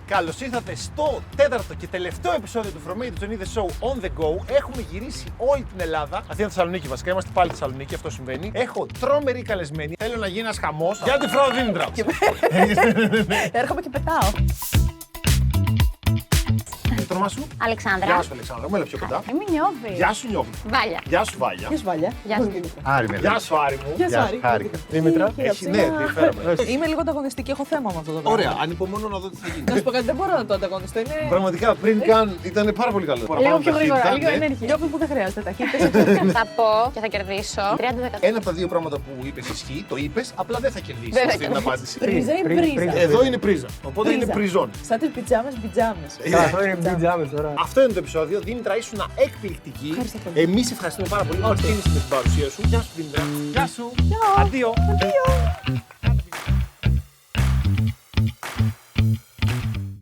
Καλώς ήρθατε στο τέταρτο και τελευταίο επεισόδιο του From A to Johnny the Show on the go. Έχουμε γυρίσει όλη την Ελλάδα. Αθήνα, Θεσσαλονίκη βασικά. Είμαστε πάλι στη Θεσσαλονίκη, αυτό συμβαίνει. Έχω τρομερή καλεσμένη. Θέλω να γίνει ένας χαμός για τη Φράου Δήμητρα. Έρχομαι και πετάω. Το όνομα σου? Αλεξάνδρα. Γεια σου, Αλεξάνδρα. Μου έλα πιο κοντά. Είμαι Νιώβη. Γεια σου, Νιώβη. Βάλια. Γεια σου, Βάλια. Γεια σου, Βάλια. Γεια σου. Άρη με Γεια σου, Άρη μου. Γεια σου, Άρη. Χάρηκα. Δήμητρα. Έχει, ναι, τι φέραμε. Είμαι λίγο ανταγωνιστική, έχω θέμα με αυτό το πράγμα. Ωραία, ανυπομονώ να δω τι θα γίνει. Να σου πω κάτι, δεν μπορώ να το ανταγωνιστώ. Είναι Πραγματικά πριν καν ήταν πάρα πολύ καλό. Λίγο πιο γρήγορα, Ταχύτητα, λίγο ναι. ενέργεια. Νιώθω που δεν χρειάζεται ταχύτητα. Θα πω και θα κερδίσω 30%. Ένα από τα δύο πράγματα που είπε ισχύει, το είπε, απλά δεν θα κερδίσει Δεν θα αυτή την κερδίσει. απάντηση. Πρίζα ή πρίζα. Εδώ είναι πρίζα. Οπότε είναι Πρίζα. πριζόν. Σαν τις πιτζάμες, πιτζάμες. Καλά, αυτό είναι πιτζάμες τώρα. Αυτό είναι το επεισόδιο. Δήμητρα, ήσουν εκπληκτική. Ευχαριστώ πολύ. Εμείς ευχαριστούμε πάρα πολύ. Ξεκίνησε με την παρουσία σου. Γεια σου, Δήμητρα. Γεια σου. Αντίο.